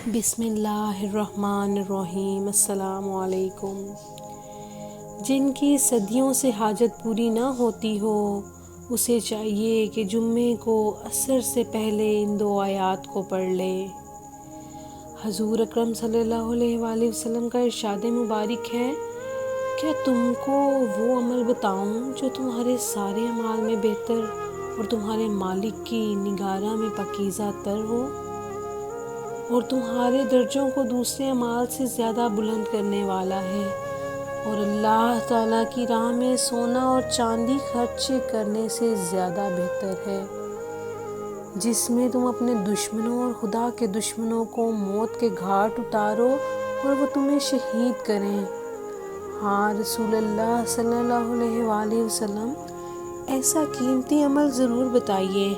بسم اللہ الرحمن الرحیم۔ السلام علیکم۔ جن کی صدیوں سے حاجت پوری نہ ہوتی ہو اسے چاہیے کہ جمعے کو عصر سے پہلے ان 2 آیات کو پڑھ لے۔ حضور اکرم صلی اللہ علیہ وآلہ وسلم کا ارشاد مبارک ہے، کیا تم کو وہ عمل بتاؤں جو تمہارے سارے اعمال میں بہتر اور تمہارے مالک کی نگاہ میں پاکیزہ تر ہو، اور تمہارے درجوں کو دوسرے اعمال سے زیادہ بلند کرنے والا ہے، اور اللہ تعالیٰ کی راہ میں سونا اور چاندی خرچ کرنے سے زیادہ بہتر ہے، جس میں تم اپنے دشمنوں اور خدا کے دشمنوں کو موت کے گھاٹ اتارو اور وہ تمہیں شہید کریں۔ ہاں رسول اللہ صلی اللہ علیہ وآلہ وسلم، ایسا قیمتی عمل ضرور بتائیے۔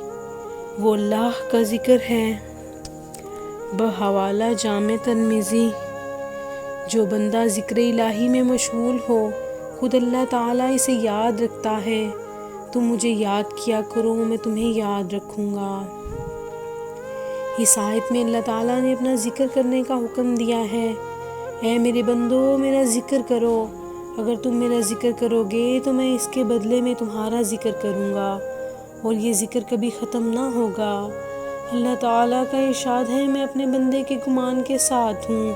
وہ اللہ کا ذکر ہے، بحوالہ جامع ترمذی۔ جو بندہ ذکر الہی میں مشغول ہو خود اللہ تعالیٰ اسے یاد رکھتا ہے۔ تم مجھے یاد کیا کرو، میں تمہیں یاد رکھوں گا۔ اس آیت میں اللہ تعالیٰ نے اپنا ذکر کرنے کا حکم دیا ہے۔ اے میرے بندو، میرا ذکر کرو۔ اگر تم میرا ذکر کرو گے تو میں اس کے بدلے میں تمہارا ذکر کروں گا، اور یہ ذکر کبھی ختم نہ ہوگا۔ اللہ تعالیٰ کا ارشاد ہے، میں اپنے بندے کے گمان کے ساتھ ہوں۔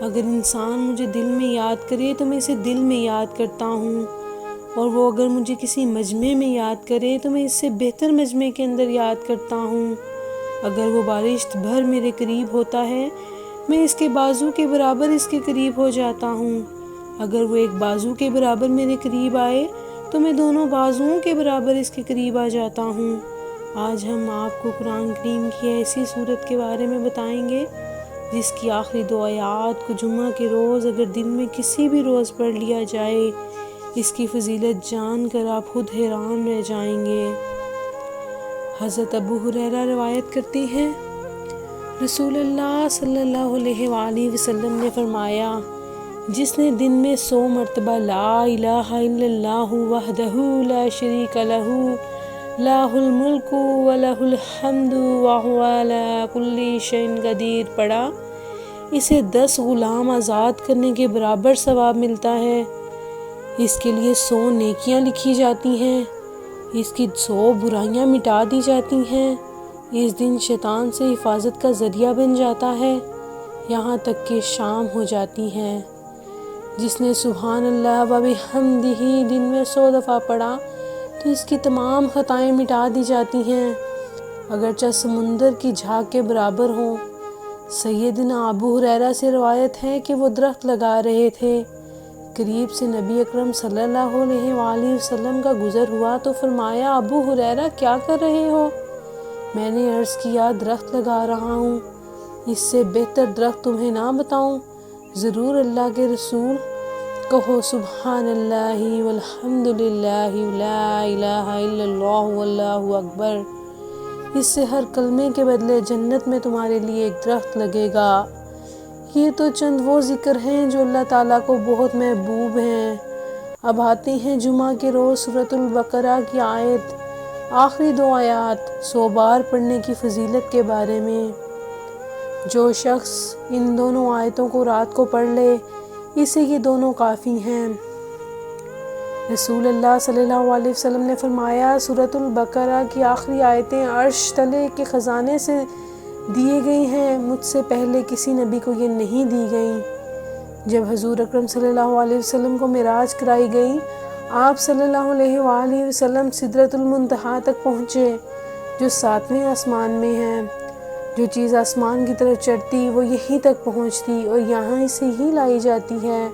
اگر انسان مجھے دل میں یاد کرے تو میں اسے دل میں یاد کرتا ہوں، اور وہ اگر مجھے کسی مجمع میں یاد کرے تو میں اس سے بہتر مجمع کے اندر یاد کرتا ہوں۔ اگر وہ بارش بھر میرے قریب ہوتا ہے میں اس کے بازو کے برابر اس کے قریب ہو جاتا ہوں۔ اگر وہ ایک بازو کے برابر میرے قریب آئے تو میں دونوں بازوؤں کے برابر اس کے قریب آ جاتا ہوں۔ آج ہم آپ کو قرآن کریم کی ایسی صورت کے بارے میں بتائیں گے جس کی آخری 2 آیات کو جمعہ کے روز اگر دن میں کسی بھی روز پڑھ لیا جائے، اس کی فضیلت جان کر آپ خود حیران رہ جائیں گے۔ حضرت ابو ہریرہ روایت کرتے ہیں، رسول اللہ صلی اللہ علیہ وآلہ وسلم نے فرمایا، جس نے دن میں 100 مرتبہ لا الہ الا اللہ وحدہ لا شریک لہ لہ الملک ولہ الحمد وہو علی کل شیء قدیر پڑھا، اسے 10 غلام آزاد کرنے کے برابر ثواب ملتا ہے۔ اس کے لیے 100 نیکیاں لکھی جاتی ہیں، اس کی 100 برائیاں مٹا دی جاتی ہیں۔ اس دن شیطان سے حفاظت کا ذریعہ بن جاتا ہے، یہاں تک کہ شام ہو جاتی ہے۔ جس نے سبحان اللہ و بحمدہ دن میں 100 دفعہ پڑھا تو اس کی تمام خطائیں مٹا دی جاتی ہیں، اگرچہ سمندر کی جھاگ کے برابر ہوں۔ سیدنا ابو ہریرہ سے روایت ہے کہ وہ درخت لگا رہے تھے، قریب سے نبی اکرم صلی اللہ علیہ وآلہ وسلم کا گزر ہوا تو فرمایا، ابو ہریرہ کیا کر رہے ہو؟ میں نے عرض کیا، درخت لگا رہا ہوں۔ اس سے بہتر درخت تمہیں نہ بتاؤں؟ ضرور اللہ کے رسول، کہو سبحان اللہ والحمد للہ لا الہ الا اللہ واللہ اکبر، اس سے ہر کلمے کے بدلے جنت میں تمہارے لیے ایک درخت لگے گا۔ یہ تو چند وہ ذکر ہیں جو اللہ تعالیٰ کو بہت محبوب ہیں۔ اب آتے ہیں جمعہ کے روز سورۃ البقرہ کی آیت، آخری 2 آیات 100 بار پڑھنے کی فضیلت کے بارے میں۔ جو شخص ان دونوں آیتوں کو رات کو پڑھ لے اسے یہ دونوں کافی ہیں۔ رسول اللہ صلی اللہ علیہ وسلم نے فرمایا، سورۃ البقرہ کی آخری آیتیں عرش تلے کے خزانے سے دیے گئی ہیں، مجھ سے پہلے کسی نبی کو یہ نہیں دی گئیں۔ جب حضور اکرم صلی اللہ علیہ وسلم کو معراج کرائی گئی، آپ صلی اللہ علیہ وآلہ وسلم سدرۃ المنتہا تک پہنچے، جو 7ویں آسمان میں ہے۔ جو چیز آسمان کی طرف چڑھتی وہ یہیں تک پہنچتی اور یہاں سے ہی لائی جاتی ہے،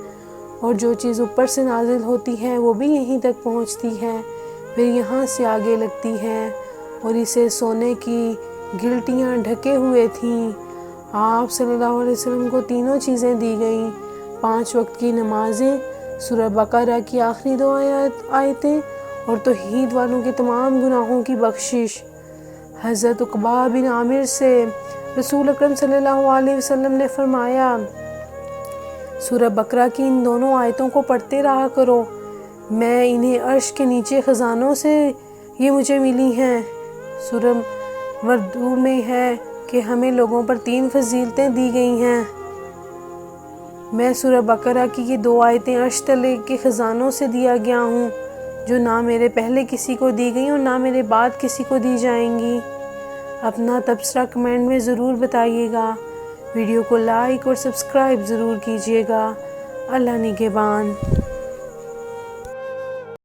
اور جو چیز اوپر سے نازل ہوتی ہے وہ بھی یہیں تک پہنچتی ہے، پھر یہاں سے آگے لگتی ہے، اور اسے سونے کی گلٹیاں ڈھکے ہوئے تھیں۔ آپ صلی اللہ علیہ وسلم کو تینوں چیزیں دی گئیں، 5 وقت کی نمازیں، سورہ بقرہ کی آخری 2 آیتیں، اور توحید والوں کے تمام گناہوں کی بخشش۔ حضرت عقبہ بن عامر سے رسول اکرم صلی اللہ علیہ وسلم نے فرمایا، سورہ بقرہ کی ان دونوں آیتوں کو پڑھتے رہا کرو، میں انہیں عرش کے نیچے خزانوں سے یہ مجھے ملی ہیں۔ سورہ وردو میں ہے کہ ہمیں لوگوں پر 3 فضیلتیں دی گئی ہیں۔ میں سورہ بقرہ کی یہ 2 آیتیں عرش تلے کے خزانوں سے دیا گیا ہوں، جو نہ میرے پہلے کسی کو دی گئیں اور نہ میرے بعد کسی کو دی جائیں گی۔ اپنا تبصرہ کمنٹ میں ضرور بتائیے گا۔ ویڈیو کو لائک اور سبسکرائب ضرور کیجیے گا۔ اللہ نگہبان۔